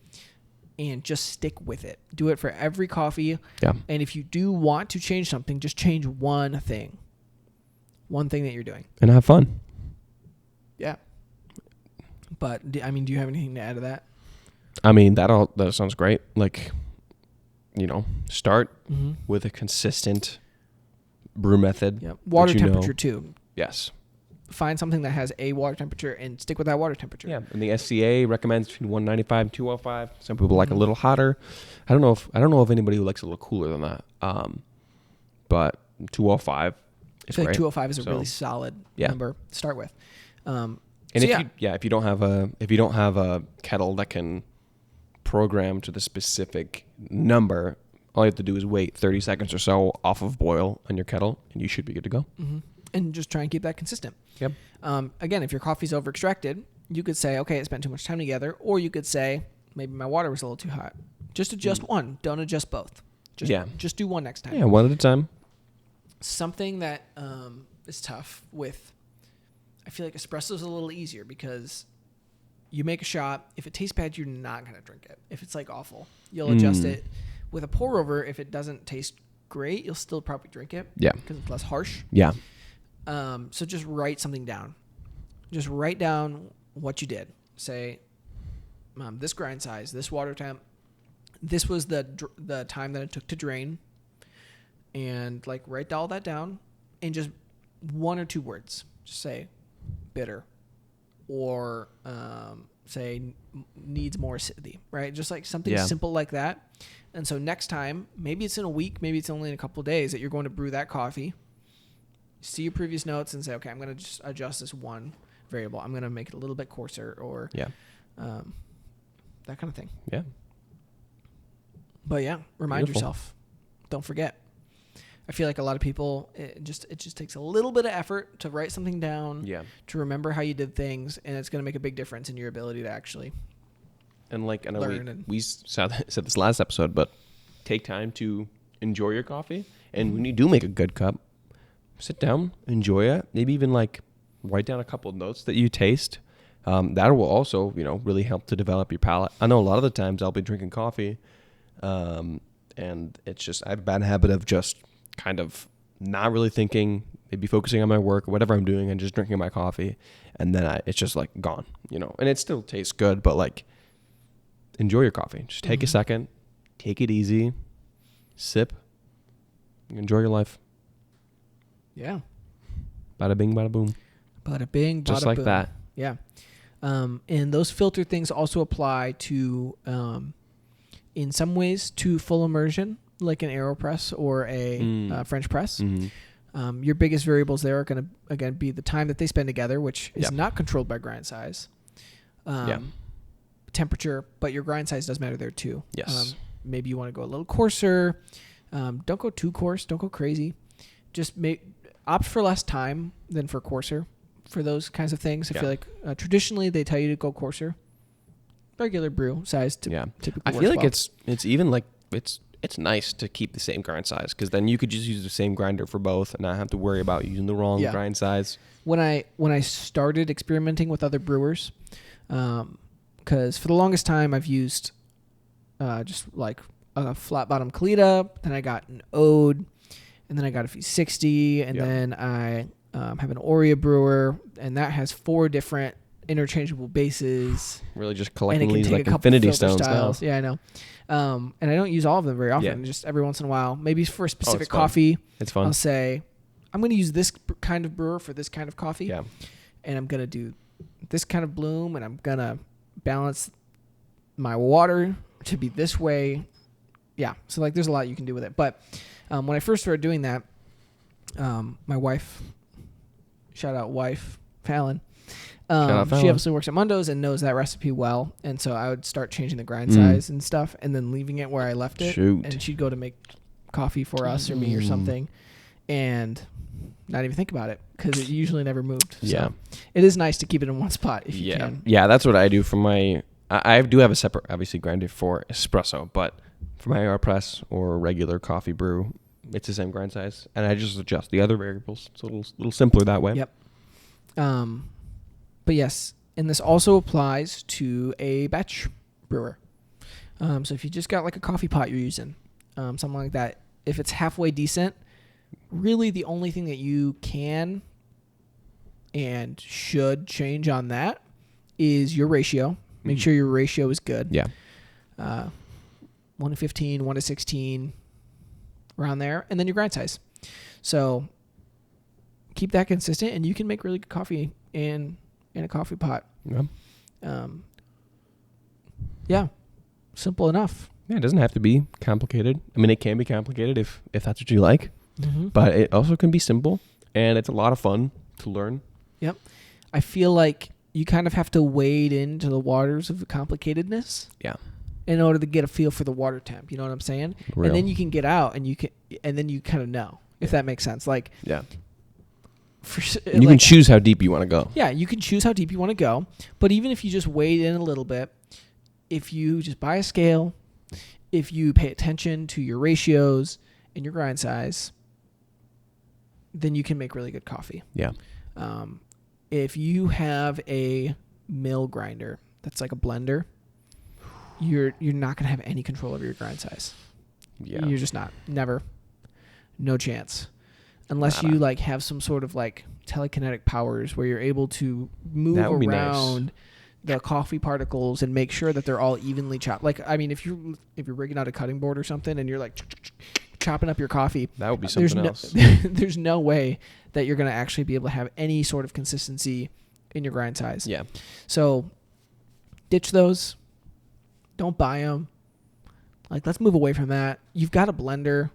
and just stick with it. Do it for every coffee. Yeah. And if you do want to change something, just change one thing that you're doing. And have fun. Yeah. But, do you have anything to add to that? I mean, that sounds great. Like, start with a consistent brew method. Yeah. Water temperature too. Yes. Find something that has a water temperature and stick with that water temperature. Yeah, and the SCA recommends between 195 and 205. Some people like a little hotter. I don't know if anybody who likes a little cooler than that. But 205 is I feel great. like 205 is a really solid number to start with. If you don't have a kettle that can programmed to the specific number. All you have to do is wait 30 seconds or so off of boil on your kettle, and you should be good to go. Mm-hmm. And just try and keep that consistent. Yep. Again, if your coffee's over extracted, you could say, okay, it spent too much time together, or you could say, maybe my water was a little too hot. Just adjust one. Don't adjust both. Just do one next time. Yeah, one at a time. Something that is tough with, I feel like espresso is a little easier because you make a shot. If it tastes bad, you're not going to drink it. If it's like awful, you'll adjust it. With a pour over, if it doesn't taste great, you'll still probably drink it. Yeah. Because it's less harsh. Yeah. So just write something down. Just write down what you did. Say, this grind size, this water temp, this was the time that it took to drain, and like write all that down, and just one or two words. Just say bitter, or say needs more acidity. Right? Just like something simple like that. And so next time, maybe it's in a week, maybe it's only in a couple of days that you're going to brew that coffee. See your previous notes and say, okay, I'm going to just adjust this one variable. I'm going to make it a little bit coarser, or that kind of thing. Yeah. But yeah, remind yourself. Don't forget. I feel like a lot of people, it just takes a little bit of effort to write something down, to remember how you did things, and it's going to make a big difference in your ability to actually And like, I know learn. we said this last episode, but take time to enjoy your coffee. And when you do make a good cup, sit down, enjoy it. Maybe even like write down a couple of notes that you taste. That will also, really help to develop your palate. I know a lot of the times I'll be drinking coffee, and it's just, I have a bad habit of just kind of not really thinking, maybe focusing on my work or whatever I'm doing and just drinking my coffee. And then it's just like gone, and it still tastes good, but like, enjoy your coffee. Just take a second, take it easy, sip, enjoy your life. Yeah. Bada bing, bada boom. Bada bing, bada Just like boom. that. Yeah. And those filter things also apply to, in some ways, to full immersion, like an AeroPress or a French press. Mm-hmm. Your biggest variables there are going to, again, be the time that they spend together, which is not controlled by grind size. Temperature, but your grind size does matter there too. Yes. Maybe you want to go a little coarser. Don't go too coarse. Don't go crazy. Just opt for less time than for coarser for those kinds of things. I feel like traditionally they tell you to go coarser. Regular brew size typically I works feel like well. it's even like it's nice to keep the same grind size, because then you could just use the same grinder for both and not have to worry about using the wrong grind size. When I started experimenting with other brewers, because for the longest time I've used just like a flat bottom Kalita, then I got an Ode, and then I got a V60, and then I have an Oria brewer, and that has 4 different interchangeable bases. Really just collecting these like couple infinity filter stones styles. now. Yeah, I know. And I don't use all of them very often. Just every once in a while. Maybe for a specific coffee, it's fun. I'll say, I'm going to use this kind of brewer for this kind of coffee. Yeah. And I'm going to do this kind of bloom, and I'm going to balance my water to be this way. Yeah. So like there's a lot you can do with it. But when I first started doing that, my wife, shout out wife, Fallon, she obviously works at Mundo's and knows that recipe well. And so I would start changing the grind size and stuff, and then leaving it where I left it. And she'd go to make coffee for us or me or something, and not even think about it, because it usually never moved. So it is nice to keep it in one spot if you can. Yeah, that's what I do for my... I do have a separate, obviously, grinder for espresso, but for my AeroPress or regular coffee brew, it's the same grind size, and I just adjust the other variables. It's a little simpler that way. Yep. But yes, and this also applies to a batch brewer. So if you just got like a coffee pot you're using, something like that, if it's halfway decent, really the only thing that you can and should change on that is your ratio. Make sure your ratio is good. Yeah. 1 to 15, 1 to 16, around there, and then your grind size. So keep that consistent, and you can make really good coffee in a coffee pot. Yeah. Simple enough. Yeah, it doesn't have to be complicated. I mean, it can be complicated if that's what you like, but it also can be simple, and it's a lot of fun to learn. Yep. I feel like you kind of have to wade into the waters of the complicatedness. Yeah. in order to get a feel for the water temp. You know what I'm saying? Real. And then you can get out and then you kind of know if that makes sense. Like, Yeah. You You can choose how deep you want to go. Yeah, you can choose how deep you want to go. But even if you just wade in a little bit, if you just buy a scale, if you pay attention to your ratios and your grind size, then you can make really good coffee. Yeah. If you have a mill grinder that's like a blender, you're not going to have any control over your grind size. Yeah. You're just not. Never. No chance. Unless you like have some sort of like telekinetic powers where you're able to move around the coffee particles and make sure that they're all evenly chopped. Like, I mean, if you're rigging out a cutting board or something and you're like chopping up your coffee, that would be something else. There's no way that you're going to actually be able to have any sort of consistency in your grind size. Yeah. So ditch those. Don't buy them. Like, let's move away from that. You've got a blender.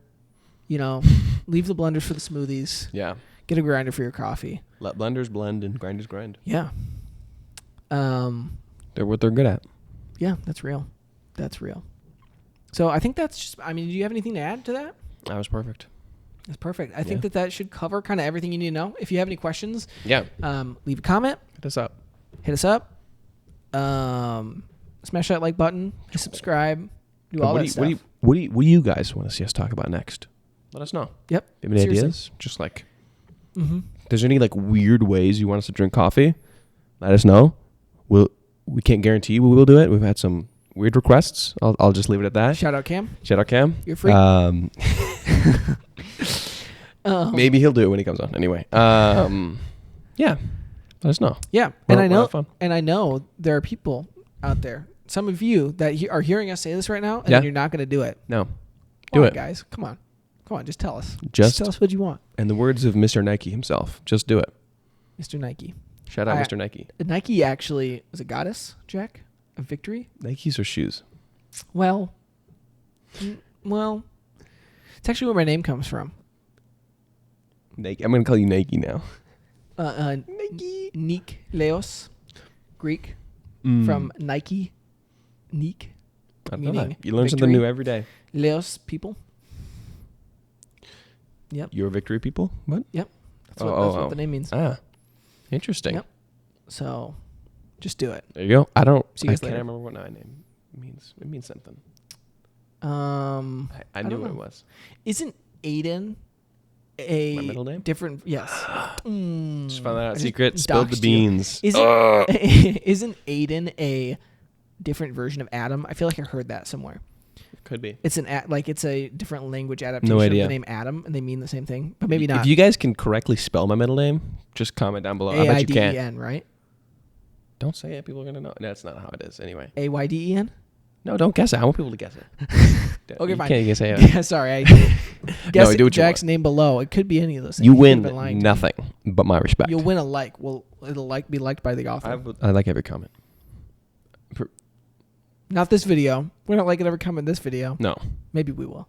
Leave the blenders for the smoothies. Yeah. Get a grinder for your coffee. Let blenders blend and grinders grind. Yeah. They're what they're good at. Yeah, that's real. That's real. So I think that's just, I mean, do you have anything to add to that? That was perfect. That's perfect. I think that should cover kind of everything you need to know. If you have any questions, Yeah. Leave a comment. Hit us up. Smash that like button. Hit subscribe. Do all that stuff. What do you guys want to see us talk about next? Let us know. Yep. Do you have any Seriously. ideas? Just like, if there's any like weird ways you want us to drink coffee, let us know. We can't guarantee we will do it. We've had some weird requests. I'll just leave it at that. Shout out Cam. You're free. Maybe he'll do it when he comes on. Anyway. Yeah. Let us know. Yeah. We'll And I know there are people out there, some of you that are hearing us say this right now, and Yeah. you're not going to do it. No. Come Do on, it. guys. Come on, just tell us. Just tell us what you want. In the words of Mr. Nike himself, just do it. Mr. Nike. Shout out Mr. Nike. Nike actually was a goddess, Jack, of victory. Nikes are shoes. Well, it's actually where my name comes from. Nike. I'm going to call you Nike now. Nike. Nik Leos, Greek, from Nike. Nik. I don't know Meaning that. You learn something victory. new every day. Leos, people. Yep. You're victory people? What? Yep. That's what the name means. Ah. Interesting. Yep. So, just do it. There you go. I can't later. remember what my name means. It means something. I knew don't what know. it was. Isn't Aiden My a middle name? different? Yes. Just found that out I just secret. Spilled the doxed you. beans. Isn't Aiden a different version of Adam? I feel like I heard that somewhere. Could be. It's it's a different language adaptation No of idea. the name Adam, and they mean the same thing, but maybe not. If you guys can correctly spell my middle name, just comment down below. I bet you can. Aiden, right? Don't say it. People are going to know. That's not how it is. Anyway. Aiden. No, don't guess it. I want people to guess it. Okay, you fine. Can't guess it. Yeah, sorry. I guess do what you Jack's want. name below. It could be any of those things. You He could have been win lying to me. nothing but my respect. You'll win a like. Well, it'll be liked by the author. I like every comment. Not this video. We're not liking every comment in this video. No. Maybe we will.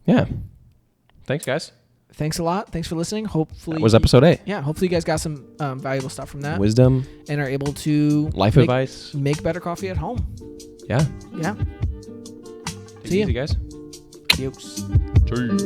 Yeah. Thanks, guys. Thanks a lot. Thanks for listening. Hopefully That was episode 8. Yeah, hopefully you guys got some valuable stuff from that Wisdom, and are able to life make, advice. make better coffee at home. Yeah. Yeah. Take See it ya. easy, guys. Adios. Cheers.